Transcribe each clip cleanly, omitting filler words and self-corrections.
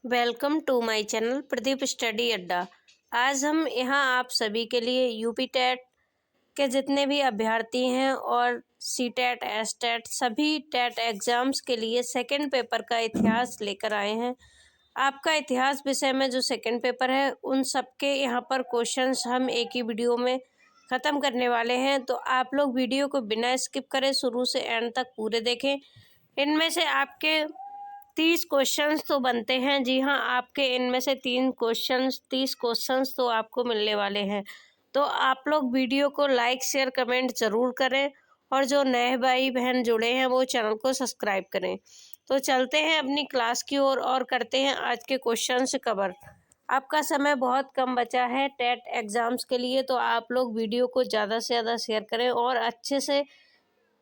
Welcome to my channel Pradeep study adda. आज हम यहाँ आप सभी के लिए यूपी टेट के जितने भी अभ्यर्थी हैं और सी टेट एस टेट सभी टेट एग्ज़ाम्स के लिए सेकंड पेपर का इतिहास लेकर आए हैं। आपका इतिहास विषय में जो सेकंड पेपर है उन सबके यहाँ पर क्वेश्चंस हम एक ही वीडियो में ख़त्म करने वाले हैं, तो आप लोग वीडियो को बिना स्किप करें शुरू से एंड तक पूरे देखें। इनमें से आपके 30 क्वेश्चंस तो बनते हैं। जी हाँ, आपके इनमें से 30 क्वेश्चंस तो आपको मिलने वाले हैं। तो आप लोग वीडियो को लाइक शेयर कमेंट ज़रूर करें और जो नए भाई बहन जुड़े हैं वो चैनल को सब्सक्राइब करें। तो चलते हैं अपनी क्लास की ओर और करते हैं आज के क्वेश्चंस कवर। आपका समय बहुत कम बचा है टेट एग्ज़ाम्स के लिए, तो आप लोग वीडियो को ज़्यादा से ज़्यादा शेयर करें और अच्छे से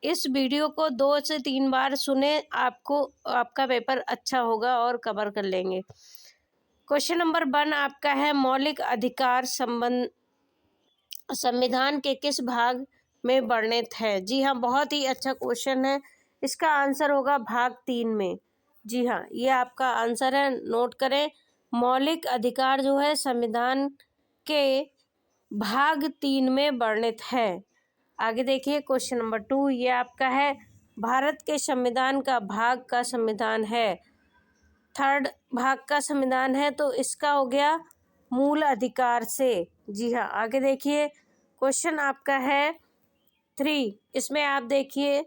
इस वीडियो को 2 से 3 बार सुने, आपको आपका पेपर अच्छा होगा और कवर कर लेंगे। क्वेश्चन नंबर 1 आपका है, मौलिक अधिकार संविधान के किस भाग में वर्णित है? जी हाँ, बहुत ही अच्छा क्वेश्चन है। इसका आंसर होगा भाग 3 में। जी हाँ, ये आपका आंसर है, नोट करें। मौलिक अधिकार जो है संविधान के भाग 3 में वर्णित है। आगे देखिए क्वेश्चन नंबर 2, ये आपका है, भारत के संविधान का भाग का संविधान है, थर्ड भाग का संविधान है, तो इसका हो गया मूल अधिकार से। जी हाँ, आगे देखिए क्वेश्चन आपका है 3, इसमें आप देखिए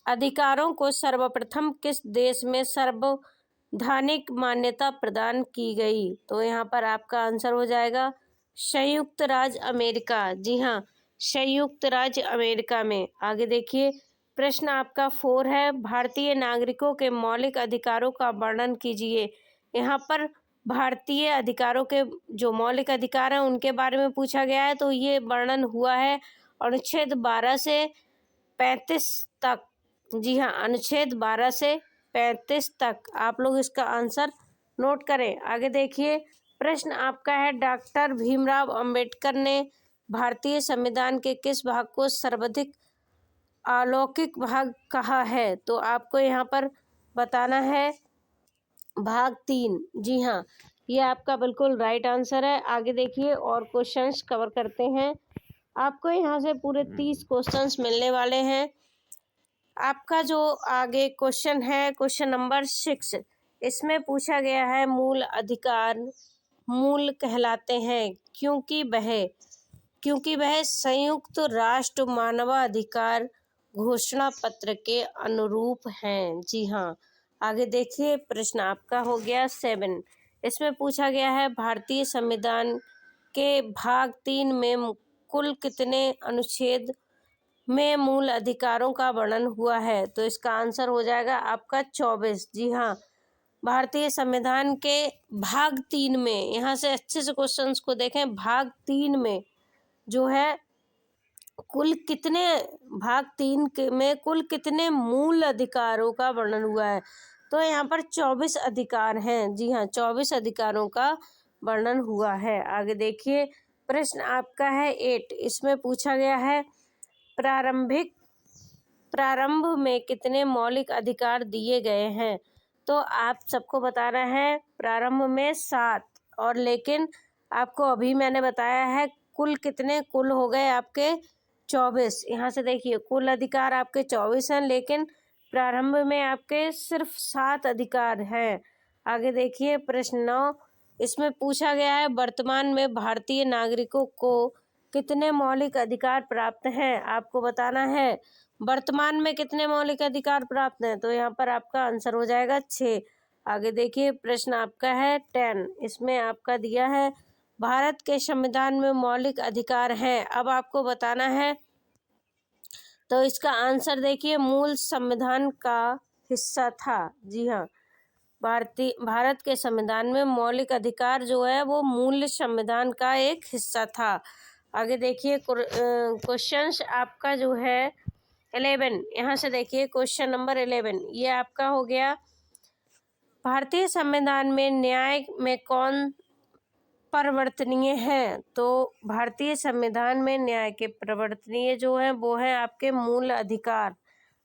अधिकारों को सर्वप्रथम किस देश में संवैधानिक मान्यता प्रदान की गई? तो यहाँ पर आपका आंसर हो जाएगा संयुक्त राज्य अमेरिका। जी हाँ, संयुक्त राज्य अमेरिका में। आगे देखिए प्रश्न आपका 4 है, भारतीय नागरिकों के मौलिक अधिकारों का वर्णन कीजिए। यहाँ पर भारतीय अधिकारों के जो मौलिक अधिकार हैं उनके बारे में पूछा गया है, तो ये वर्णन हुआ है अनुच्छेद 12 से 35 तक। जी हाँ, अनुच्छेद 12 से 35 तक। आप लोग इसका आंसर नोट करें। आगे देखिए प्रश्न आपका है, डॉक्टर भीमराव अंबेडकर ने भारतीय संविधान के किस भाग को सर्वाधिक अलौकिक भाग कहा है? तो आपको यहाँ पर बताना है भाग 3। जी हाँ, ये आपका बिल्कुल राइट आंसर है। आगे देखिए और क्वेश्चंस कवर करते हैं। आपको यहाँ से पूरे 30 क्वेश्चंस मिलने वाले हैं। आपका जो आगे क्वेश्चन है क्वेश्चन नंबर 6, इसमें पूछा गया है, मूल अधिकार मूल कहलाते हैं क्योंकि वह संयुक्त राष्ट्र मानवाधिकार घोषणा पत्र के अनुरूप हैं। जी हाँ, आगे देखिए प्रश्न आपका हो गया 7, इसमें पूछा गया है, भारतीय संविधान के भाग 3 में कुल कितने अनुच्छेद में मूल अधिकारों का वर्णन हुआ है? तो इसका आंसर हो जाएगा आपका 24। जी हाँ, भारतीय संविधान के भाग 3 में, यहाँ से अच्छे से क्वेश्चंस को देखें, भाग 3 में जो है कुल कितने भाग 3 में कुल कितने मूल अधिकारों का वर्णन हुआ है? तो यहाँ पर 24 अधिकार हैं। जी हाँ, 24 अधिकारों का वर्णन हुआ है। आगे देखिए प्रश्न आपका है 8, इसमें पूछा गया है, प्रारंभ में कितने मौलिक अधिकार दिए गए हैं? तो आप सबको बताना है प्रारंभ में 7, और लेकिन आपको अभी मैंने बताया है कुल कितने, कुल हो गए आपके 24। यहाँ से देखिए कुल अधिकार आपके 24 हैं, लेकिन प्रारंभ में आपके सिर्फ 7 अधिकार हैं। आगे देखिए प्रश्न 9, इसमें पूछा गया है, वर्तमान में भारतीय नागरिकों को कितने मौलिक अधिकार प्राप्त हैं? आपको बताना है वर्तमान में कितने मौलिक अधिकार प्राप्त हैं। तो यहाँ पर आपका आंसर हो जाएगा 6। आगे देखिए प्रश्न आपका है 10, इसमें आपका दिया है, भारत के संविधान में मौलिक अधिकार हैं। अब आपको बताना है, तो इसका आंसर देखिए मूल संविधान का हिस्सा था। जी हाँ, भारत के संविधान में मौलिक अधिकार जो है वो मूल संविधान का एक हिस्सा था। आगे देखिए क्वेश्चंस आपका जो है 11, यहाँ से देखिए क्वेश्चन नंबर 11, ये आपका हो गया, भारतीय संविधान में न्याय में कौन परिवर्तनीय है? तो भारतीय संविधान में न्याय के परिवर्तनीय जो है वो है आपके मूल अधिकार।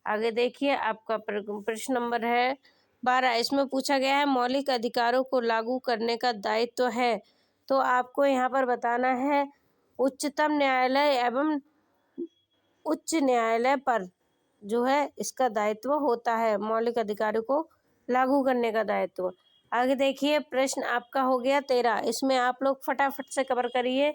आगे देखिए आपका प्रश्न नंबर है 12 इसमें पूछा गया है मौलिक अधिकारों को लागू करने का दायित्व है, तो आपको यहाँ पर बताना है उच्चतम न्यायालय एवं उच्च न्यायालय पर जो है इसका दायित्व होता है, मौलिक अधिकारों को लागू करने का दायित्व। आगे देखिए प्रश्न आपका हो गया 13, इसमें आप लोग फटाफट से कवर करिए।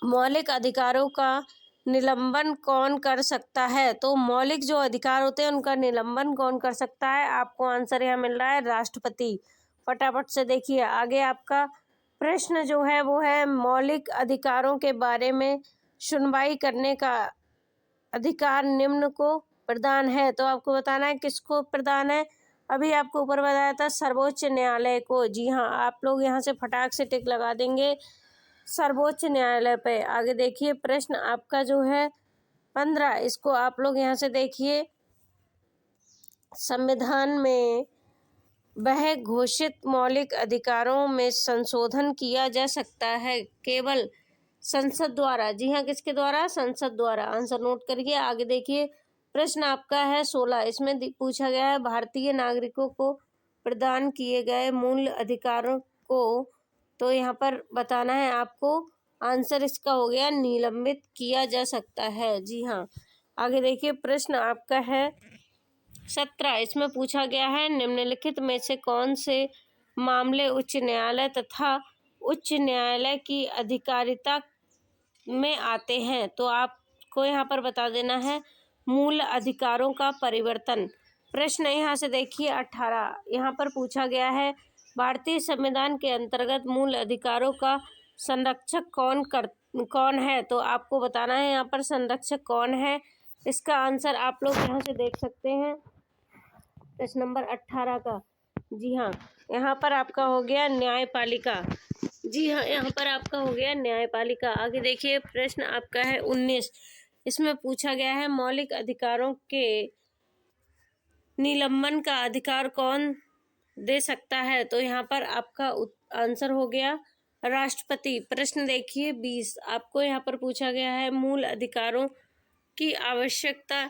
मौलिक अधिकारों का निलंबन कौन कर सकता है? तो मौलिक जो अधिकार होते हैं उनका निलंबन कौन कर सकता है? आपको आंसर यहाँ मिल रहा है राष्ट्रपति। फटाफट से देखिए आगे आपका प्रश्न जो है वो है मौलिक अधिकारों के बारे में सुनवाई करने का अधिकार निम्न को प्रदान है, तो आपको बताना है किसको प्रदान है। अभी आपको ऊपर बताया था सर्वोच्च न्यायालय को। जी हाँ, आप लोग यहाँ से फटाक से टिक लगा देंगे सर्वोच्च न्यायालय पे। आगे देखिए प्रश्न आपका जो है 15, इसको आप लोग यहाँ से देखिए। संविधान में वह घोषित मौलिक अधिकारों में संशोधन किया जा सकता है केवल संसद द्वारा। जी हाँ, किसके द्वारा? संसद द्वारा। आंसर नोट करिए। आगे देखिए प्रश्न आपका है 16, इसमें पूछा गया है भारतीय नागरिकों को प्रदान किए गए मूल अधिकारों को, तो यहाँ पर बताना है आपको। आंसर इसका हो गया निलंबित किया जा सकता है। जी हाँ, आगे देखिए प्रश्न आपका है 17, इसमें पूछा गया है निम्नलिखित में से कौन से मामले उच्च न्यायालय तथा उच्च न्यायालय की अधिकारिता में आते हैं, तो आपको यहाँ पर बता देना है मूल अधिकारों का परिवर्तन। प्रश्न यहाँ से देखिए 18, यहाँ पर पूछा गया है भारतीय संविधान के अंतर्गत मूल अधिकारों का संरक्षक कौन है, तो आपको बताना है यहाँ पर संरक्षक कौन है। इसका आंसर आप लोग यहाँ से देख सकते हैं प्रश्न नंबर 18 का। जी हाँ, यहाँ पर आपका हो गया न्यायपालिका। जी हाँ, यहाँ पर आपका हो गया न्यायपालिका। आगे देखिए प्रश्न आपका है 19, इसमें पूछा गया है मौलिक अधिकारों के निलंबन का अधिकार कौन दे सकता है, तो यहाँ पर आपका आंसर हो गया राष्ट्रपति। प्रश्न देखिए 20, आपको यहाँ पर पूछा गया है मूल अधिकारों की आवश्यकता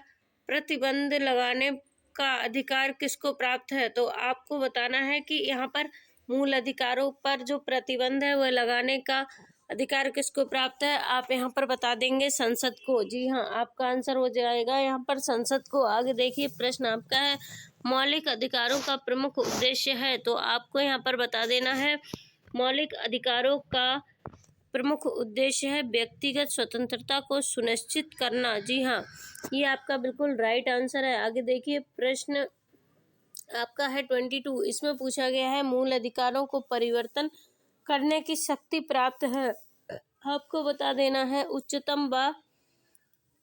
प्रतिबंध लगाने का अधिकार किसको प्राप्त है, तो आपको बताना है कि यहाँ पर मूल अधिकारों पर जो प्रतिबंध है वह लगाने का अधिकार किसको प्राप्त है। आप यहाँ पर बता देंगे संसद को। जी हाँ, आपका आंसर हो जाएगा यहाँ पर संसद को। आगे देखिए प्रश्न आपका है मौलिक अधिकारों का प्रमुख उद्देश्य है, तो आपको यहाँ पर बता देना है मौलिक अधिकारों का प्रमुख उद्देश्य है व्यक्तिगत स्वतंत्रता को सुनिश्चित करना। जी हाँ, ये आपका बिल्कुल राइट आंसर है। आगे देखिए प्रश्न आपका है 22, इसमें पूछा गया है मूल अधिकारों को परिवर्तन करने की शक्ति प्राप्त है, आपको बता देना है उच्चतम व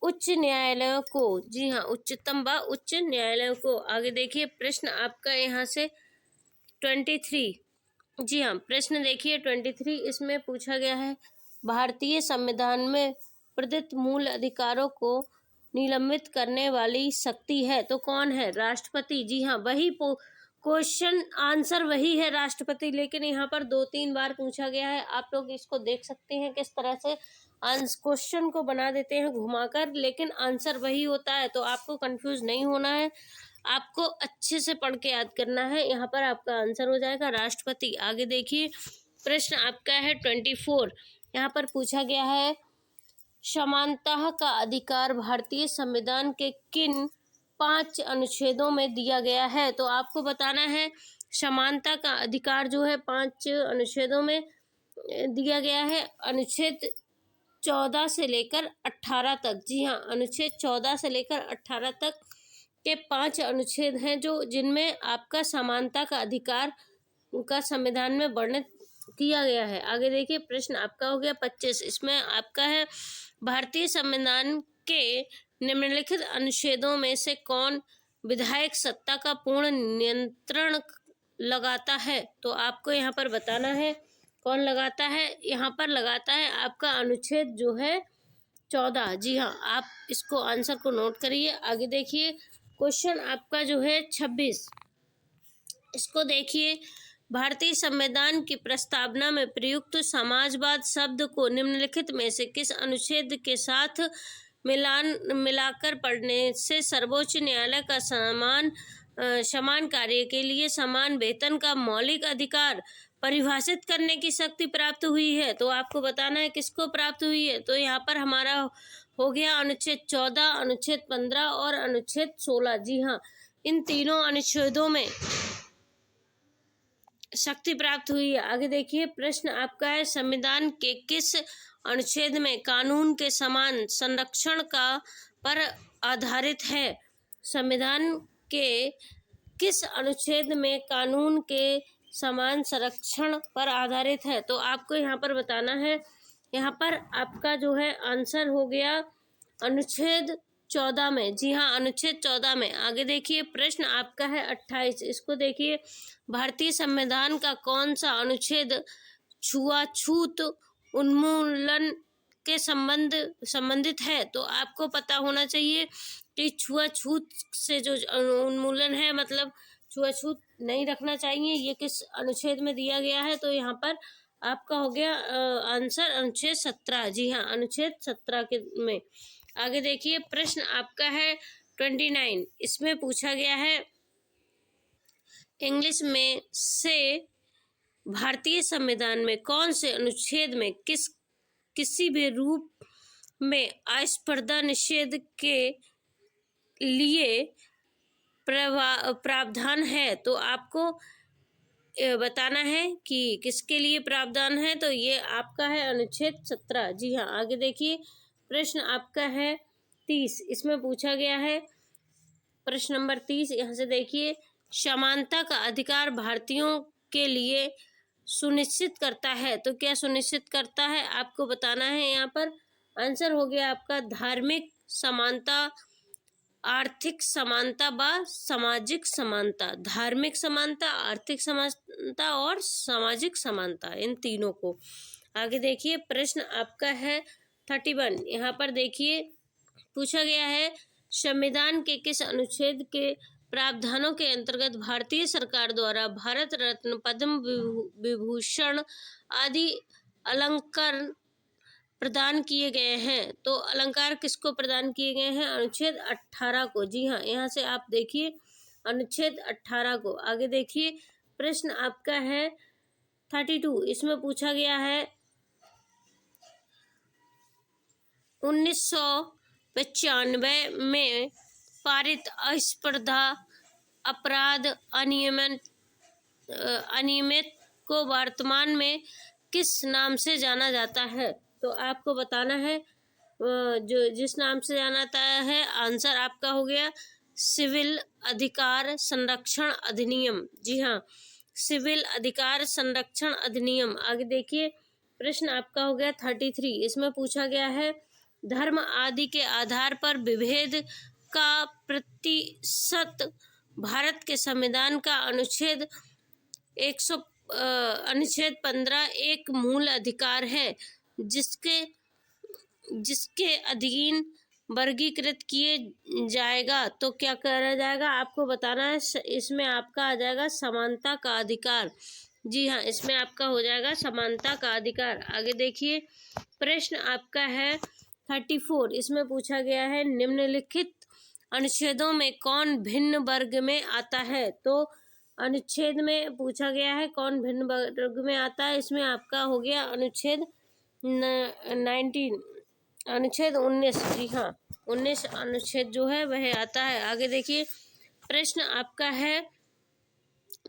उच्च न्यायालयों को। जी हाँ, उच्चतम व उच्च न्यायालयों को। आगे देखिए प्रश्न आपका यहाँ से 23, जी हाँ, प्रश्न देखिए 23, इसमें पूछा गया है भारतीय संविधान में प्रदत्त मूल अधिकारों को निलंबित करने वाली शक्ति है, तो कौन है? राष्ट्रपति। जी हाँ, वही क्वेश्चन आंसर वही है राष्ट्रपति, लेकिन यहाँ पर 2-3 बार पूछा गया है। आप लोग इसको देख सकते हैं किस तरह से क्वेश्चन को बना देते हैं घुमाकर, लेकिन आंसर वही होता है, तो आपको कंफ्यूज नहीं होना है, आपको अच्छे से पढ़ के याद करना है। यहाँ पर आपका आंसर हो जाएगा राष्ट्रपति। आगे देखिए प्रश्न आपका है 24, यहाँ पर पूछा गया है समानता का अधिकार भारतीय संविधान के किन 5 अनुच्छेदों में दिया गया है, तो आपको बताना है समानता का अधिकार जो है 5 अनुच्छेदों में दिया गया है। अनुच्छेद 14 से लेकर 18 तक। जी हाँ, अनुच्छेद 14 से लेकर 18 तक के 5 अनुच्छेद हैं जो जिनमें आपका समानता का अधिकार का संविधान में वर्णित किया गया है। आगे देखिए प्रश्न आपका हो गया 25, इसमें आपका है भारतीय संविधान के निम्नलिखित अनुच्छेदों में से कौन विधायक सत्ता का पूर्ण नियंत्रण लगाता है, तो आपको यहाँ पर बताना है कौन लगाता है। यहाँ पर लगाता है आपका अनुच्छेद जो है 14। जी हाँ, आप इसको आंसर को नोट करिए। आगे देखिए क्वेश्चन आपका जो है 26, इसको देखिए भारतीय संविधान की प्रस्तावना में प्रयुक्त समाजवाद शब्द को निम्नलिखित में से किस अनुच्छेद के साथ मिलाकर पढ़ने से सर्वोच्च न्यायालय का सम्मान समान कार्य के लिए समान वेतन का मौलिक अधिकार परिभाषित करने की शक्ति प्राप्त हुई है। तो आपको बताना है किसको प्राप्त हुई है। तो यहाँ पर हमारा हो गया अनुच्छेद 14, अनुच्छेद 15 और अनुच्छेद 16। जी हाँ, इन तीनों अनुच्छेदों में शक्ति प्राप्त हुई है। आगे देखिए, प्रश्न आपका है, संविधान के किस अनुच्छेद में कानून के समान संरक्षण का पर आधारित है। संविधान के किस अनुच्छेद में कानून के समान संरक्षण पर आधारित है। तो आपको यहाँ पर बताना है। यहाँ पर आपका जो है आंसर हो गया अनुच्छेद 14 में। जी हाँ, अनुच्छेद 14 में। आगे देखिए, प्रश्न आपका है 28। इसको देखिए, भारतीय संविधान का कौन सा अनुच्छेद छुआछूत उन्मूलन के संबंधित है। तो आपको पता होना चाहिए कि छुआछूत से जो उन्मूलन है, मतलब छुआछूत नहीं रखना चाहिए, ये किस अनुच्छेद में दिया गया है। तो यहाँ पर आपका हो गया आंसर अनुच्छेद 17। जी हाँ, अनुच्छेद 17 के में। आगे देखिए, प्रश्न आपका है 29। इसमें पूछा गया है, इंग्लिश में से भारतीय संविधान में कौन से अनुच्छेद में किसी भी रूप में अस्पर्धा निषेध के लिए प्रावधान है। तो आपको बताना है कि किसके लिए प्रावधान है। तो ये आपका है अनुच्छेद 17। जी हाँ, आगे देखिए, प्रश्न आपका है 30। इसमें पूछा गया है प्रश्न नंबर 30। यहाँ से देखिए, समानता का अधिकार भारतीयों के लिए सुनिश्चित करता है। तो क्या सुनिश्चित करता है, आपको बताना है। यहाँ पर आंसर हो गया आपका धार्मिक समानता, आर्थिक समानता व सामाजिक समानता। धार्मिक समानता, आर्थिक समानता और सामाजिक समानता, इन तीनों को। आगे देखिए, प्रश्न आपका है 31। यहाँ पर देखिए, पूछा गया है, संविधान के किस अनुच्छेद के प्रावधानों के अंतर्गत भारतीय सरकार द्वारा भारत रत्न, पद्म विभूषण आदि अलंकार प्रदान किए गए हैं। तो अलंकार किसको प्रदान किए गए हैं, अनुच्छेद 18 को। जी हाँ, यहाँ से आप देखिए अनुच्छेद 18 को। आगे देखिए, प्रश्न आपका है 32। इसमें पूछा गया है 1995 में पारित अस्पर्धा अपराध अनियमित को वर्तमान में किस नाम से जाना जाता है। तो आपको बताना है जो जिस नाम से जाना जाता है। आंसर आपका हो गया सिविल अधिकार संरक्षण अधिनियम। जी हाँ, सिविल अधिकार संरक्षण अधिनियम। आगे देखिए, प्रश्न आपका हो गया 33। इसमें पूछा गया है, धर्म आदि के आधार पर विभेद का प्रतिशत भारत के संविधान का अनुच्छेद 15 एक मूल अधिकार है जिसके अधीन वर्गीकृत किए जाएगा। तो क्या करा जाएगा, आपको बताना है। इसमें आपका आ जाएगा समानता का अधिकार। जी हाँ, इसमें आपका हो जाएगा समानता का अधिकार। आगे देखिए, प्रश्न आपका है 34। इसमें पूछा गया है, निम्नलिखित अनुच्छेदों में कौन भिन्न वर्ग में आता है। तो अनुच्छेद में पूछा गया है कौन भिन्न वर्ग में आता है। इसमें आपका हो गया अनुच्छेद 19। जी हाँ, 19 अनुच्छेद जो है वह आता है। आगे देखिए, प्रश्न आपका है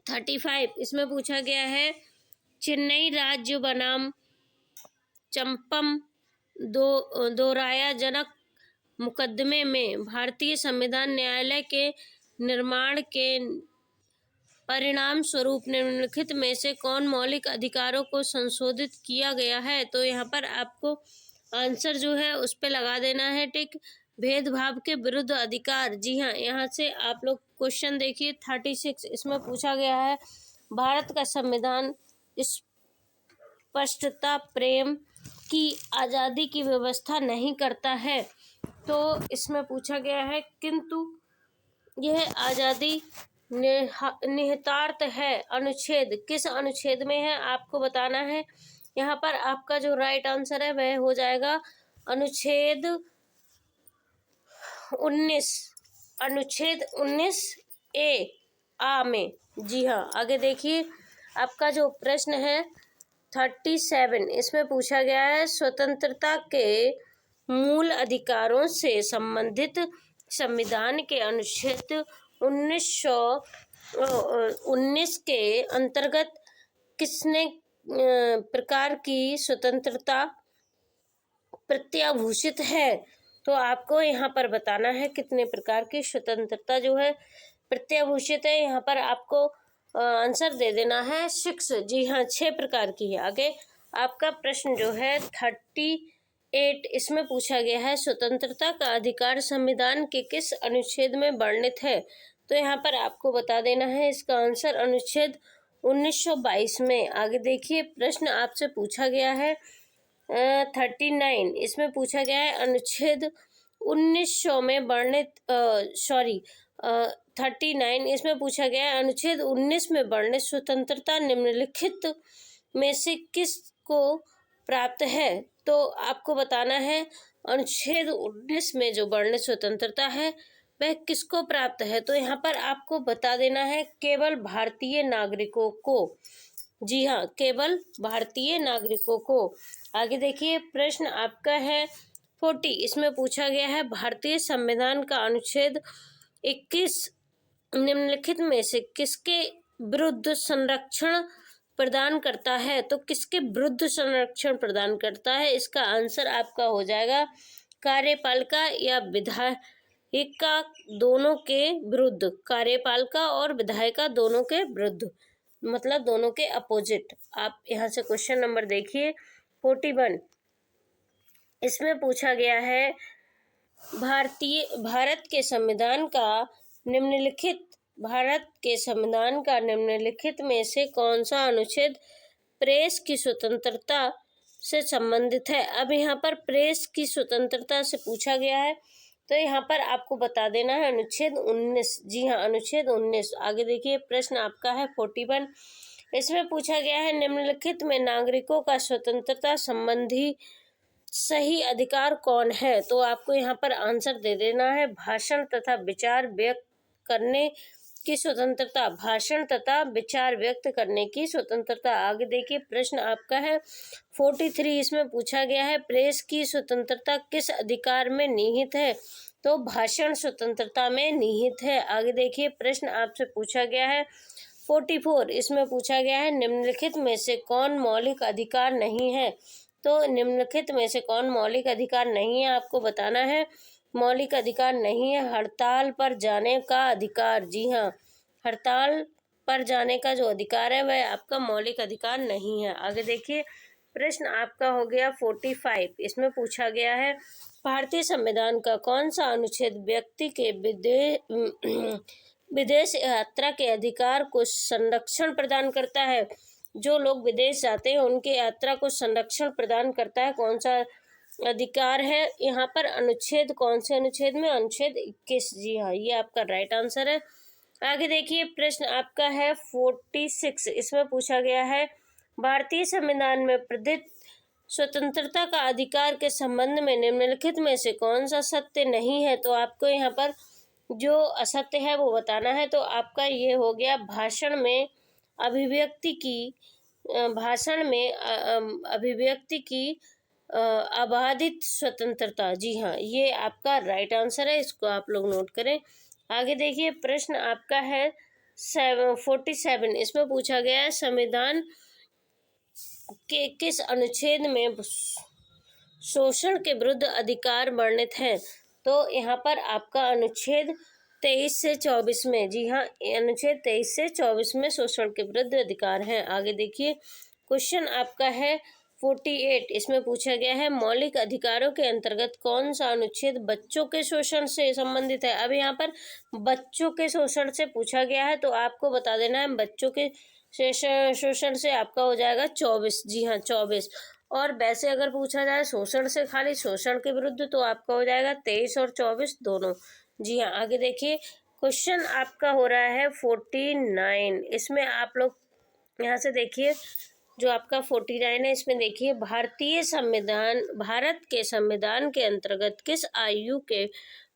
35। इसमें पूछा गया है, चेन्नई राज्य बनाम चंपम दोराया जनक मुकदमे में भारतीय संविधान न्यायालय के निर्माण के परिणाम स्वरूप निम्नलिखित में से कौन मौलिक अधिकारों को संशोधित किया गया है। तो यहाँ पर आपको आंसर जो है उस पे लगा देना है टिक। भेदभाव के विरुद्ध अधिकार। जी हाँ, यहाँ से आप लोग क्वेश्चन देखिए 36। इसमें पूछा गया है, भारत का संविधान स्पष्टता प्रेम की आज़ादी की व्यवस्था नहीं करता है। तो इसमें पूछा गया है, किंतु यह आज़ादी निहितार्थ है। अनुच्छेद किस अनुच्छेद में है, आपको बताना है। यहाँ पर आपका जो राइट आंसर है वह हो जाएगा अनुच्छेद 19। अनुच्छेद 19A। आ में। जी हाँ, आगे देखिए आपका जो प्रश्न है 37, इसमें पूछा गया है स्वतंत्रता के मूल अधिकारों से संबंधित संविधान के अनुच्छेद 1919 के अंतर्गत किसने प्रकार की स्वतंत्रता प्रत्याभूषित है। तो आपको यहाँ पर बताना है कितने प्रकार की स्वतंत्रता जो है प्रत्याभूषित है। यहाँ पर आपको आंसर दे देना है 6। जी हाँ, 6 प्रकार की है। आगे आपका प्रश्न जो है 38, इसमें पूछा गया है स्वतंत्रता का अधिकार संविधान के किस अनुच्छेद में वर्णित है। तो यहाँ पर आपको बता देना है इसका आंसर अनुच्छेद 1922 में। आगे देखिए प्रश्न आपसे पूछा गया है 39, इसमें पूछा गया है अनुच्छेद 1900 में वर्णित 39, इसमें पूछा गया है अनुच्छेद 19 में वर्णित स्वतंत्रता निम्नलिखित में से किसको प्राप्त है। तो आपको बताना है अनुच्छेद 19 में जो वर्णित स्वतंत्रता है वह किसको प्राप्त है। तो यहाँ पर आपको बता देना है केवल भारतीय नागरिकों को। जी हाँ, केवल भारतीय नागरिकों को। आगे देखिए प्रश्न आपका है 40, इसमें पूछा गया है भारतीय संविधान का अनुच्छेद 21 निम्नलिखित में से किसके विरुद्ध संरक्षण प्रदान करता है। तो किसके विरुद्ध संरक्षण प्रदान करता है, इसका आंसर आपका हो जाएगा कार्यपालिका या विधायिका दोनों के विरुद्ध। कार्यपालिका और विधायिका दोनों के विरुद्ध, मतलब दोनों के अपोजिट। आप यहाँ से क्वेश्चन नंबर देखिए 41, इसमें पूछा गया है भारत के संविधान का निम्नलिखित में से कौन सा अनुच्छेद प्रेस की स्वतंत्रता से संबंधित है। अब यहाँ पर प्रेस की स्वतंत्रता से पूछा गया है, तो यहाँ पर आपको बता देना है अनुच्छेद 19। जी हाँ, अनुच्छेद 19। आगे देखिए प्रश्न आपका है 41, इसमें पूछा गया है निम्नलिखित में नागरिकों का स्वतंत्रता संबंधी सही अधिकार कौन है। तो आपको यहाँ पर आंसर दे देना है भाषण तथा विचार व्यक्त करने की स्वतंत्रता। भाषण तथा विचार व्यक्त करने की स्वतंत्रता। आगे देखिए प्रश्न आपका है 43, इसमें पूछा गया है प्रेस की स्वतंत्रता किस अधिकार में निहित है। तो भाषण स्वतंत्रता में निहित है। आगे देखिए प्रश्न आपसे पूछा गया है 44, इसमें पूछा गया है निम्नलिखित में से कौन मौलिक अधिकार नहीं है। तो निम्नलिखित में से कौन मौलिक अधिकार नहीं है, आपको बताना है। मौलिक अधिकार नहीं है हड़ताल पर जाने का अधिकार। जी हाँ, हड़ताल पर जाने का जो अधिकार है वह आपका मौलिक अधिकार नहीं है। आगे देखिए प्रश्न आपका हो गया 45, इसमें पूछा गया है भारतीय संविधान का कौन सा अनुच्छेद व्यक्ति के विदेश यात्रा के अधिकार को संरक्षण प्रदान करता है। जो लोग विदेश जाते हैं उनके यात्रा को संरक्षण प्रदान करता है, कौन सा अधिकार है। यहाँ पर अनुच्छेद कौन से अनुच्छेद में, अनुच्छेद 21। जी हाँ, ये आपका राइट आंसर है। आगे देखिए प्रश्न आपका है 46, इसमें पूछा गया है भारतीय संविधान में प्रदत्त स्वतंत्रता का अधिकार के संबंध में निम्नलिखित में से कौन सा सत्य नहीं है। तो आपको यहाँ पर जो असत्य है वो बताना है। तो आपका ये हो गया भाषण में अभिव्यक्ति की अबाधित स्वतंत्रता। जी हाँ, ये आपका राइट आंसर है, इसको आप लोग नोट करें। आगे देखिए प्रश्न आपका है 47, इसमें पूछा गया है संविधान के किस अनुच्छेद में शोषण के विरुद्ध अधिकार वर्णित है। तो यहाँ पर आपका अनुच्छेद 23 से 24 में। जी हाँ, अनुच्छेद 23 से 24 में शोषण के विरुद्ध अधिकार है। आगे देखिए क्वेश्चन आपका है 48, इसमें पूछा गया है मौलिक अधिकारों के अंतर्गत कौन सा अनुच्छेद बच्चों के शोषण से संबंधित है। अब यहाँ पर बच्चों के शोषण से पूछा गया है, तो आपको बता देना है बच्चों के शोषण से आपका हो जाएगा 24। जी हाँ, 24। और वैसे अगर पूछा जाए शोषण से खाली शोषण के विरुद्ध, तो आपका हो जाएगा 23 और 24 दोनों। जी हाँ, आगे देखिए क्वेश्चन आपका हो रहा है 49, इसमें आप लोग यहाँ से देखिए जो आपका 49 है, इसमें देखिए भारत के संविधान के अंतर्गत किस आयु के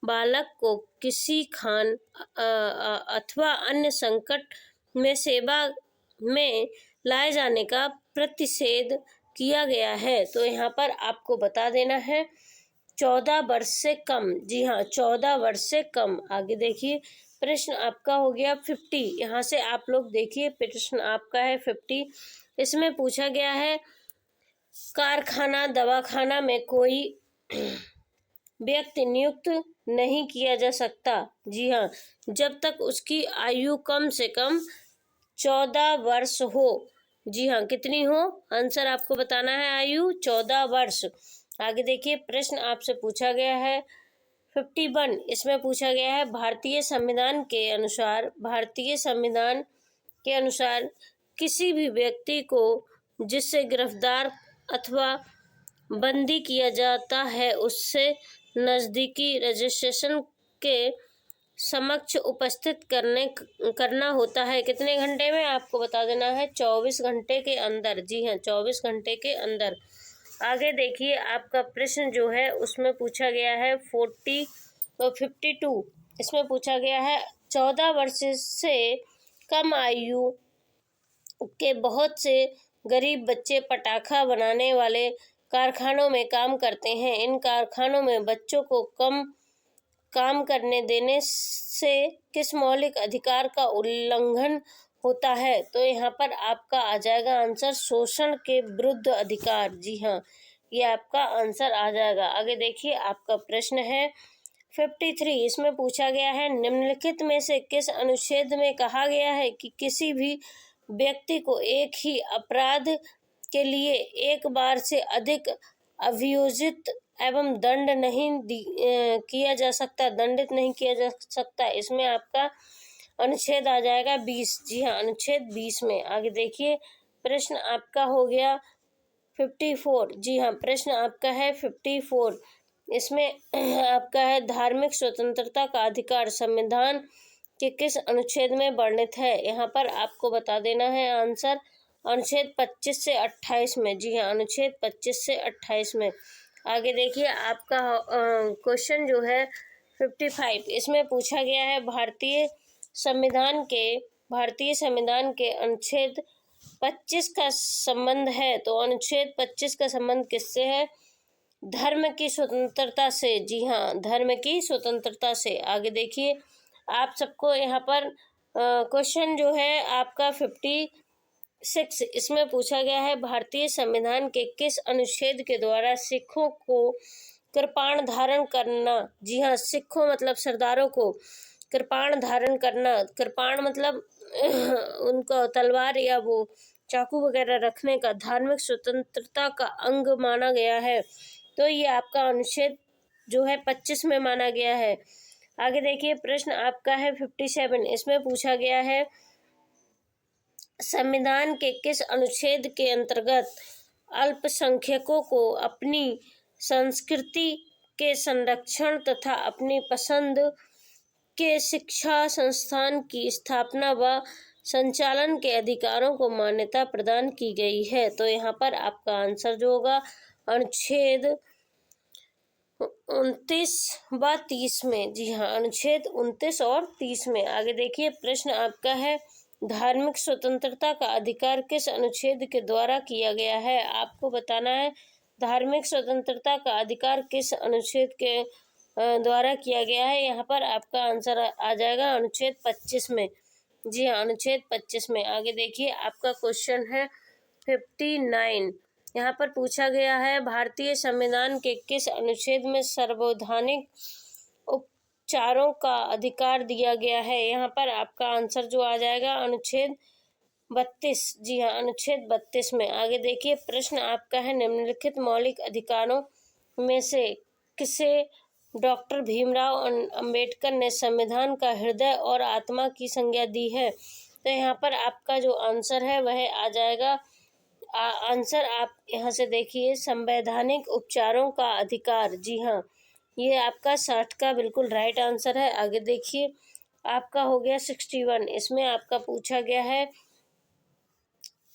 बालक को किसी खान अथवा अन्य संकट में सेवा में लाए जाने का प्रतिषेध किया गया है। तो यहाँ पर आपको बता देना है 14 वर्ष से कम। जी हाँ, 14 वर्ष से कम। आगे देखिए प्रश्न आपका हो गया 50। यहाँ से आप लोग देखिए प्रश्न आपका है 50। इसमें पूछा गया है कारखाना दवाखाना में कोई व्यक्ति नियुक्त नहीं किया जा सकता। जी हाँ, जब तक उसकी आयु कम से कम 14 वर्ष हो। जी हाँ, कितनी हो? आंसर आपको बताना है आयु 14 वर्ष। आगे देखिए प्रश्न आपसे पूछा गया है 51। इसमें पूछा गया है भारतीय संविधान के अनुसार किसी भी व्यक्ति को जिससे गिरफ्तार अथवा बंदी किया जाता है उससे नज़दीकी रजिस्ट्रेशन के समक्ष उपस्थित करना होता है। कितने घंटे में? आपको बता देना है 24 घंटे के अंदर। जी हाँ, 24 घंटे के अंदर। आगे देखिए आपका प्रश्न जो है उसमें पूछा गया है 52। इसमें पूछा गया है 14 वर्ष से कम आयु के बहुत से गरीब बच्चे पटाखा बनाने वाले कारखानों में काम करते हैं। इन कारखानों में बच्चों को कम काम करने देने से किस मौलिक अधिकार का उल्लंघन होता है? तो यहाँ पर आपका आ जाएगा आंसर शोषण के विरुद्ध अधिकार। जी हाँ, ये आपका आंसर आ जाएगा। आगे देखिए आपका प्रश्न है 53। इसमें पूछा गया है निम्नलिखित में से किस अनुच्छेद में कहा गया है कि किसी भी व्यक्ति को एक ही अपराध के लिए एक बार से अधिक अभियोजित एवं दंडित नहीं किया जा सकता। इसमें आपका अनुच्छेद आ जाएगा 20। जी हाँ, अनुच्छेद 20 में। आगे देखिए प्रश्न आपका हो गया 54। जी हाँ, प्रश्न आपका है 54। इसमें आपका है धार्मिक स्वतंत्रता का अधिकार संविधान के किस अनुच्छेद में वर्णित है? यहाँ पर आपको बता देना है आंसर अनुच्छेद 25 से 28 में। जी हाँ, अनुच्छेद 25 से 28 में। आगे देखिए आपका क्वेश्चन जो है 55। इसमें पूछा गया है भारतीय संविधान के अनुच्छेद 25 का संबंध है। तो अनुच्छेद 25 का संबंध किससे है? धर्म की स्वतंत्रता से। जी हाँ, धर्म की स्वतंत्रता से। आगे देखिए आप सबको यहाँ पर क्वेश्चन जो है आपका 56। इसमें पूछा गया है भारतीय संविधान के किस अनुच्छेद के द्वारा सिखों को कृपाण धारण करना। जी हाँ, सिखों मतलब सरदारों को कृपाण धारण करना। कृपाण मतलब उनको तलवार या वो चाकू वगैरह रखने का धार्मिक स्वतंत्रता का अंग माना गया है। तो ये आपका अनुच्छेद जो है 25 में माना गया है। आगे देखिए प्रश्न आपका है 57। इसमें पूछा गया है संविधान के किस अनुच्छेद के अंतर्गत अल्पसंख्यकों को अपनी संस्कृति के संरक्षण तथा अपनी पसंद के शिक्षा संस्थान की स्थापना व संचालन के अधिकारों को मान्यता प्रदान की गई है? तो यहाँ पर आपका आंसर जो होगा अनुच्छेद 29 व 30 में। जी हाँ, अनुच्छेद 29 और 30 में। आगे देखिए प्रश्न आपका है धार्मिक स्वतंत्रता का अधिकार किस अनुच्छेद के द्वारा किया गया है? आपको बताना है धार्मिक स्वतंत्रता का अधिकार किस अनुच्छेद के द्वारा किया गया है। यहाँ पर आपका आंसर आ जाएगा अनुच्छेद 25 में। जी हाँ, अनुच्छेद 25 में। आगे देखिए आपका क्वेश्चन है 59। यहाँ पर पूछा गया है भारतीय संविधान के किस अनुच्छेद में सार्वधानिक उपचारों का अधिकार दिया गया है? यहाँ पर आपका आंसर जो आ जाएगा अनुच्छेद 32। जी हाँ, अनुच्छेद 32 में। आगे देखिए प्रश्न आपका है निम्नलिखित मौलिक अधिकारों में से किसे डॉक्टर भीमराव अंबेडकर ने संविधान का हृदय और आत्मा की संज्ञा दी है? तो यहाँ पर आपका जो आंसर है वह आ जाएगा आंसर आप यहाँ से देखिए संवैधानिक उपचारों का अधिकार। जी हाँ, ये आपका 60 का बिल्कुल राइट आंसर है। आगे देखिए आपका हो गया 61। इसमें आपका पूछा गया है,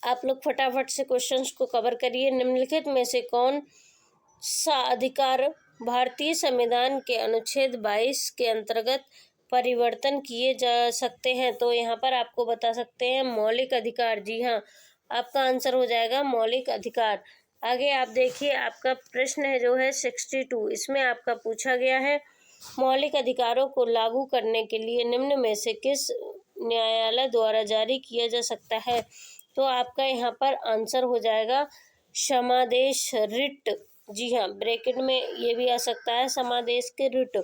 आप लोग फटाफट से क्वेश्चंस को कवर करिए। निम्नलिखित में से कौन सा अधिकार भारतीय संविधान के अनुच्छेद 22 के अंतर्गत परिवर्तन किए जा सकते हैं? तो यहाँ पर आपको बता सकते हैं मौलिक अधिकार। जी हाँ, आपका आंसर हो जाएगा मौलिक अधिकार। आगे आप देखिए, आपका प्रश्न है जो है 62, इसमें आपका पूछा गया है मौलिक अधिकारों को लागू करने के लिए निम्न में से किस न्यायालय द्वारा जारी किया जा सकता है? तो आपका यहाँ पर आंसर हो जाएगा समादेश रिट। जी हाँ, ब्रैकेट में ये भी आ सकता है समादेश के रिट।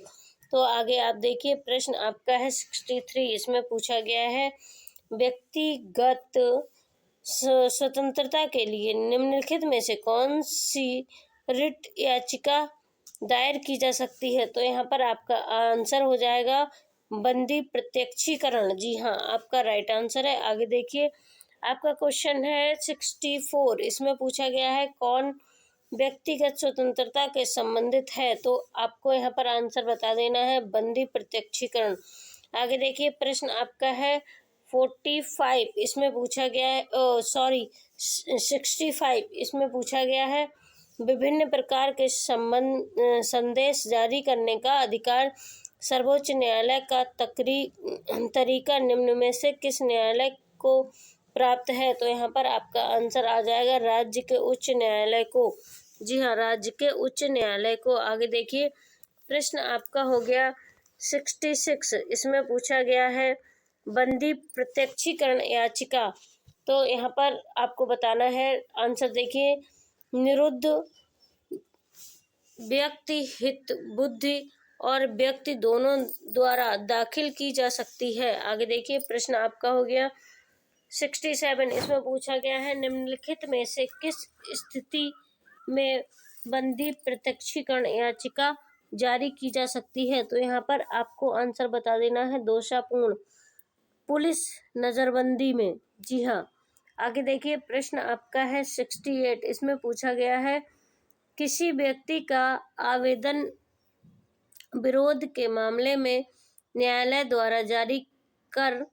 तो आगे आप देखिए, प्रश्न आपका है 63, इसमें पूछा गया है व्यक्तिगत स्वतंत्रता के लिए निम्नलिखित में से कौन सी रिट याचिका दायर की जा सकती है? तो यहाँ पर आपका आंसर हो जाएगा बंदी प्रत्यक्षीकरण। जी हाँ, आपका राइट आंसर है। आगे देखिए, आपका क्वेश्चन है 64, इसमें पूछा गया है कौन व्यक्तिगत स्वतंत्रता के संबंधित है? तो आपको यहाँ पर आंसर बता देना है बंदी प्रत्यक्षीकरण। आगे देखिए, प्रश्न आपका है 45, इसमें पूछा गया है 65, इसमें पूछा गया है विभिन्न प्रकार के संदेश जारी करने का अधिकार सर्वोच्च न्यायालय का तरीका निम्न में से किस न्यायालय को प्राप्त है? तो यहाँ पर आपका आंसर आ जाएगा राज्य के उच्च न्यायालय को। जी हाँ, राज्य के उच्च न्यायालय को। आगे देखिए, प्रश्न आपका हो गया 66, इसमें पूछा गया है बंदी प्रत्यक्षीकरण याचिका। तो यहाँ पर आपको बताना है आंसर। देखिए, निरुद्ध व्यक्ति हित बुद्धि और व्यक्ति दोनों द्वारा दाखिल की जा सकती है। आगे देखिए, प्रश्न आपका हो गया 67, इसमें पूछा गया है निम्नलिखित में से किस स्थिति में बंदी प्रत्यक्षीकरण याचिका जारी की जा सकती है? तो यहाँ पर आपको आंसर बता देना है दोषापूर्ण पुलिस नजरबंदी में। जी हाँ, आगे देखिए, प्रश्न आपका है 68, इसमें पूछा गया है किसी व्यक्ति का आवेदन विरोध के मामले में न्यायालय द्वारा जारी कर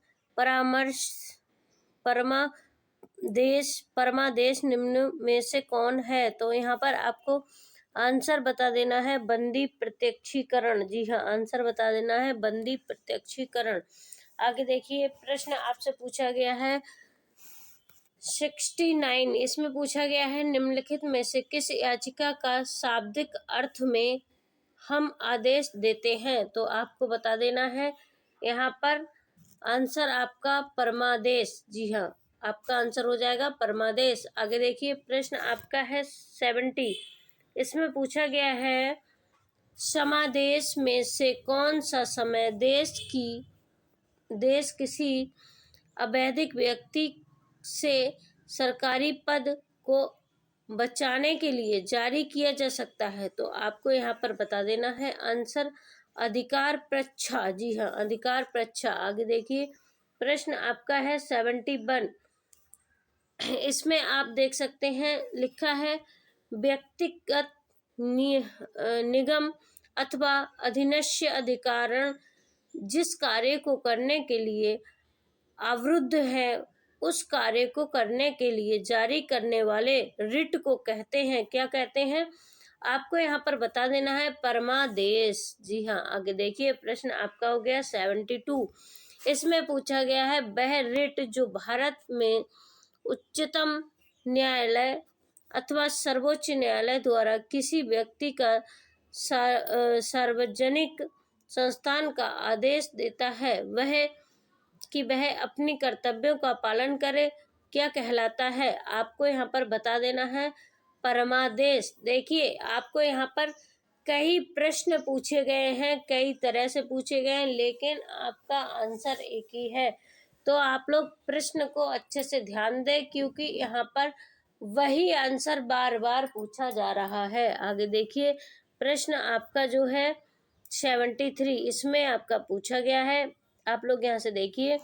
परमादेश निम्न में से कौन है? तो यहाँ पर आपको आंसर बता देना है बंदी प्रत्यक्षीकरण। जी हाँ, आंसर बता देना है बंदी प्रत्यक्षीकरण। आगे देखिए, प्रश्न आपसे पूछा गया है 69, इसमें पूछा गया है निम्नलिखित में से किस याचिका का शाब्दिक अर्थ में हम आदेश देते हैं? तो आपको बता देना है यहाँ पर आंसर आपका परमादेश। जी हाँ, आपका आंसर हो जाएगा परमादेश। आगे देखिए, प्रश्न आपका है 70, इसमें पूछा गया है समादेश में से कौन सा समय देश किसी अवैधिक व्यक्ति से सरकारी पद को बचाने के लिए जारी किया जा सकता है? तो आपको यहाँ पर बता देना है आंसर अधिकार परीक्षा। जी हाँ, अधिकार परीक्षा। आगे देखिए, प्रश्न आपका है 71, इसमें आप देख सकते हैं लिखा है व्यक्तिगत निगम अथवा अधीनस्थ अधिकारण जिस कार्य को करने के लिए आवृत्त है उस कार्य को करने के लिए जारी करने वाले रिट को कहते हैं, क्या कहते हैं? आपको यहाँ पर बता देना है परमादेश। जी हाँ, आगे देखिए, प्रश्न आपका हो गया 72, इसमें पूछा गया है वह रिट जो भारत में उच्चतम न्यायालय अथवा सर्वोच्च न्यायालय द्वारा किसी व्यक्ति का सार्वजनिक संस्थान का आदेश देता है वह अपनी कर्तव्यों का पालन करे, क्या कहलाता है? आपको यहाँ पर बता देना है परमादेश। देखिए, आपको यहाँ पर कई प्रश्न पूछे गए हैं, कई तरह से पूछे गए हैं, लेकिन आपका आंसर एक ही है। तो आप लोग प्रश्न को अच्छे से ध्यान दें, क्योंकि यहाँ पर वही आंसर बार बार पूछा जा रहा है। आगे देखिए, प्रश्न आपका जो है 73, इसमें आपका पूछा गया है, आप लोग यहाँ से देखिए,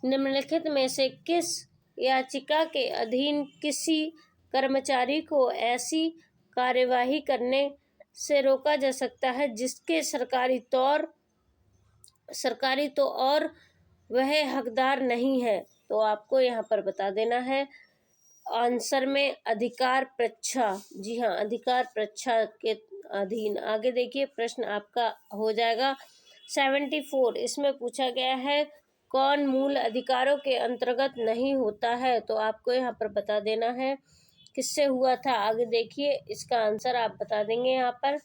निम्नलिखित में से किस याचिका के अधीन किसी कर्मचारी को ऐसी कार्यवाही करने से रोका जा सकता है जिसके सरकारी तो और वह हकदार नहीं है? तो आपको यहाँ पर बता देना है आंसर में अधिकार परीक्षा। जी हाँ, अधिकार परीक्षा के अधीन। आगे देखिए प्रश्न आपका हो जाएगा 74। इसमें पूछा गया है कौन मूल अधिकारों के अंतर्गत नहीं होता है, तो आपको यहाँ पर बता देना है किससे हुआ था। आगे देखिए इसका आंसर आप बता देंगे यहाँ पर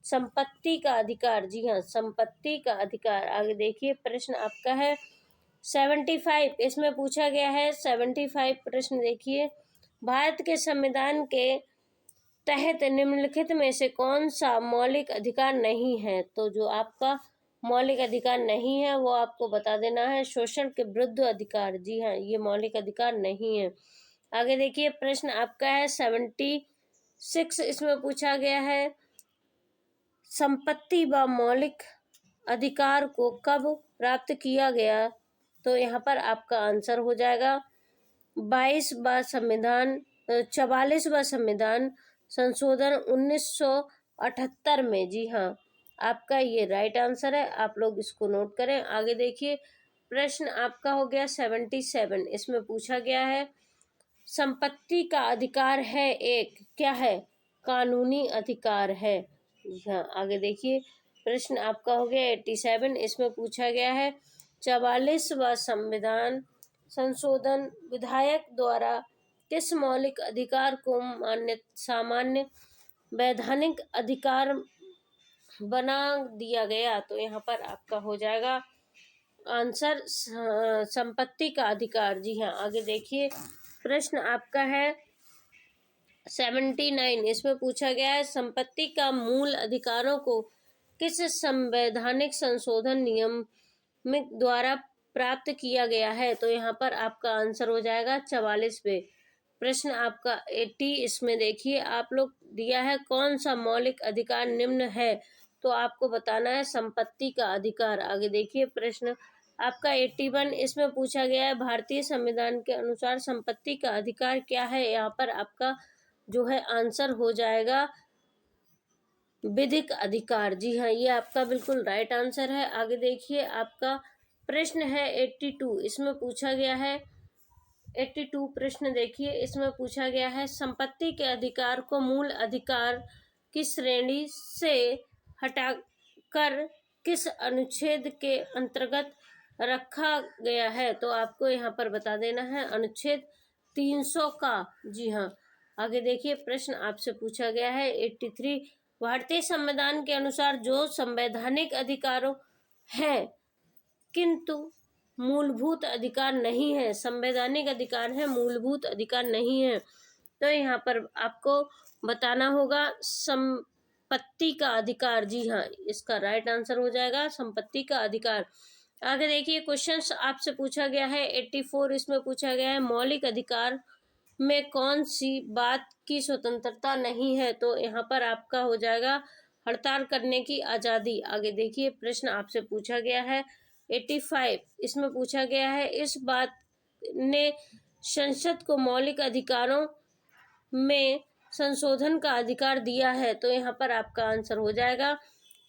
संपत्ति का अधिकार। जी हाँ, संपत्ति का अधिकार। आगे देखिए प्रश्न आपका है 75। इसमें पूछा गया है 75 प्रश्न देखिए, भारत के संविधान के तहत निम्नलिखित में से कौन सा मौलिक अधिकार नहीं है, तो जो आपका मौलिक अधिकार नहीं है वो आपको बता देना है शोषण के विरुद्ध अधिकार। जी हाँ, ये मौलिक अधिकार नहीं है। आगे देखिए प्रश्न आपका है 76। इसमें पूछा गया है संपत्ति व मौलिक अधिकार को कब प्राप्त किया गया, तो यहाँ पर आपका आंसर हो जाएगा 44वां संविधान संशोधन 1978 में। जी हाँ, आपका ये राइट आंसर है, आप लोग इसको नोट करें। आगे देखिए प्रश्न आपका हो गया 77। इसमें पूछा गया है संपत्ति का अधिकार है एक क्या है, कानूनी अधिकार है। हाँ, आगे देखिए प्रश्न आपका हो गया 87। इसमें पूछा गया है 44वां संविधान संशोधन विधायक द्वारा किस मौलिक अधिकार को सामान्य वैधानिक अधिकार बना दिया गया, तो यहाँ पर आपका हो जाएगा आंसर संपत्ति का अधिकार। जी हाँ, आगे देखिए प्रश्न आपका है 79। इसमें पूछा गया है संपत्ति का मूल अधिकारों को किस संवैधानिक संशोधन नियम द्वारा प्राप्त किया गया है, तो यहाँ पर आपका आंसर हो जाएगा 44वें। प्रश्न आपका 80। इसमें देखिए आप लोग दिया है कौन सा मौलिक अधिकार निम्न है, तो आपको बताना है संपत्ति का अधिकार। आगे देखिए प्रश्न आपका 81। इसमें पूछा गया है भारतीय संविधान के अनुसार संपत्ति का अधिकार क्या है, यहाँ पर आपका जो है आंसर हो जाएगा विधिक अधिकार। जी हाँ, ये आपका बिल्कुल राइट आंसर है। आगे देखिए आपका प्रश्न है 82। इसमें पूछा गया है 82 प्रश्न देखिए, इसमें पूछा गया है संपत्ति के अधिकार को मूल अधिकार की श्रेणी से हटाकर किस अनुच्छेद के अंतर्गत रखा गया है, तो आपको यहाँ पर बता देना है अनुच्छेद 300 का। जी हाँ, आगे देखिए प्रश्न आपसे पूछा गया है 83। भारतीय संविधान के अनुसार जो संवैधानिक अधिकारों हैं किंतु मूलभूत अधिकार नहीं है, संवैधानिक अधिकार है मूलभूत अधिकार नहीं है, तो यहाँ पर आपको बताना होगा संपत्ति का अधिकार। जी हाँ, इसका राइट आंसर हो जाएगा संपत्ति का अधिकार। आगे देखिए क्वेश्चंस आपसे पूछा गया है 84। इसमें पूछा गया है मौलिक अधिकार में कौन सी बात की स्वतंत्रता नहीं है, तो यहाँ पर आपका हो जाएगा हड़ताल करने की आज़ादी। आगे देखिए प्रश्न आपसे पूछा गया है 85। इसमें पूछा गया है इस बात ने संसद को मौलिक अधिकारों में संशोधन का अधिकार दिया है, तो यहाँ पर आपका आंसर हो जाएगा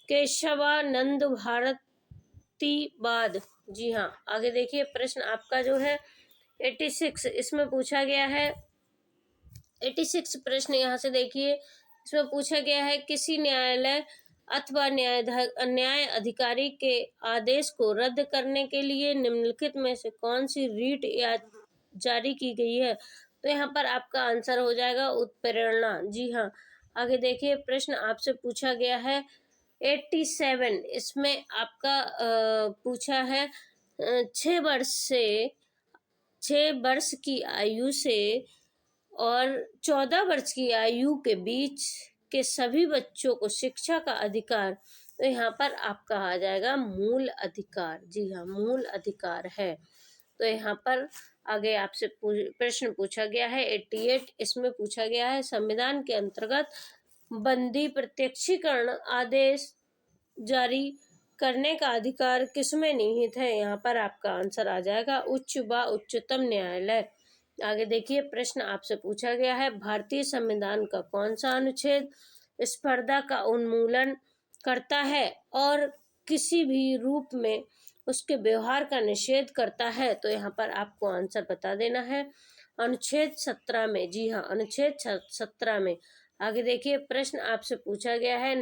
केशवानंद भारतीवाद। जी हाँ, आगे देखिए प्रश्न आपका जो है 86। इसमें पूछा गया है 86 प्रश्न यहाँ से देखिए, इसमें पूछा गया है किसी न्यायालय अथवा न्याय अधिकारी के आदेश को रद्द करने के लिए निम्नलिखित में से कौन सी रीट या जारी की गई है, तो यहाँ पर आपका आंसर हो जाएगा उत्प्रेरणा। जी हाँ, आगे देखिए प्रश्न आपसे पूछा गया है 87। इसमें आपका पूछा है 6 वर्ष की आयु से और 14 वर्ष की आयु के बीच के सभी बच्चों को शिक्षा का अधिकार, तो यहाँ पर आपका आ जाएगा मूल अधिकार। जी हाँ, मूल अधिकार है। तो यहाँ पर आगे आपसे प्रश्न पूछा गया है 88। इसमें पूछा गया है संविधान के अंतर्गत बंदी प्रत्यक्षीकरण आदेश जारी करने का अधिकार किसमें निहित है, यहाँ पर आपका आंसर आ जाएगा उच्च व उच्चतम न्यायालय। आगे देखिए प्रश्न आपसे पूछा गया है भारतीय संविधान का कौन सा अनुच्छेद स्पर्धा का उन्मूलन करता है और किसी भी रूप में उसके व्यवहार का निषेध करता है, तो यहाँ पर आपको आंसर बता देना है अनुच्छेद 17 में। जी हाँ, अनुच्छेद 17 में। आगे देखिए, प्रश्न आपसे पूछा गया है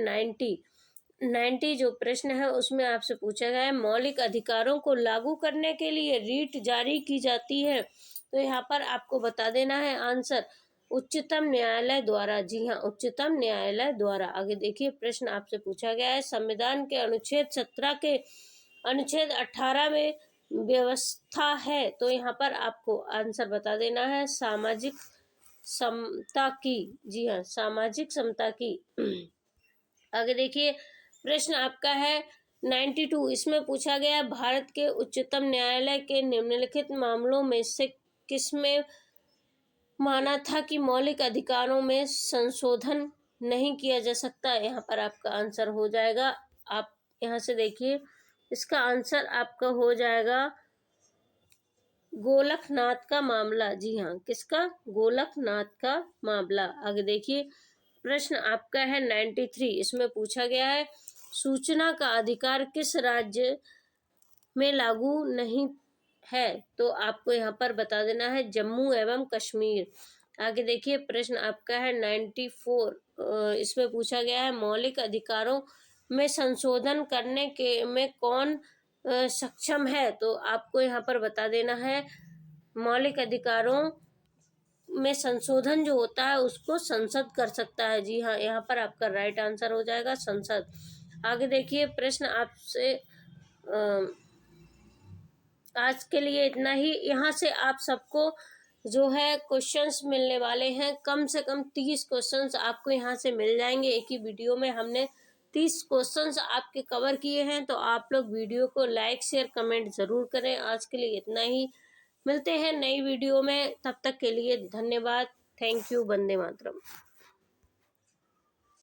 90 जो प्रश्न है उसमें आपसे पूछा गया है मौलिक अधिकारों को लागू करने के लिए रीट जारी की जाती है। तो यहाँ पर आपको बता देना है आंसर उच्चतम न्यायालय द्वारा। जी हाँ, उच्चतम न्यायालय द्वारा। आगे देखिए, प्रश्न आपसे पूछा गया है संविधान के अनुच्छेद 17 के अनुच्छेद 18 में व्यवस्था है। तो यहाँ पर आपको आंसर बता देना है सामाजिक समता की। जी हाँ, सामाजिक समता की। आगे देखिए, प्रश्न आपका है 92, इसमें पूछा गया भारत के उच्चतम न्यायालय के निम्नलिखित मामलों में से किसमें माना था कि मौलिक अधिकारों में संशोधन नहीं किया जा सकता। यहाँ पर आपका आंसर हो जाएगा, आप यहाँ से देखिए, इसका आंसर आपका हो जाएगा गोलकनाथ का मामला। जी हाँ, किसका? गोलकनाथ का मामला। आगे देखिए, प्रश्न आपका है 93, इसमें पूछा गया है सूचना का अधिकार किस राज्य में लागू नहीं है। तो आपको यहाँ पर बता देना है जम्मू एवं कश्मीर। आगे देखिए, प्रश्न आपका है 94, इसमें पूछा गया है मौलिक अधिकारों में संशोधन करने के में कौन सक्षम है। तो आपको यहाँ पर बता देना है मौलिक अधिकारों में संशोधन जो होता है उसको संसद कर सकता है। जी हाँ, यहाँ पर आपका राइट आंसर हो जाएगा संसद। आगे देखिए, प्रश्न आपसे आज के लिए इतना ही। यहाँ से आप सबको जो है क्वेश्चंस मिलने वाले हैं, कम से कम 30 क्वेश्चंस आपको यहाँ से मिल जाएंगे। एक ही वीडियो में हमने 30 क्वेश्चंस आपके कवर किए हैं। तो आप लोग वीडियो को लाइक शेयर कमेंट ज़रूर करें। आज के लिए इतना ही, मिलते हैं नई वीडियो में, तब तक के लिए धन्यवाद। Thank you. वंदे मातरम।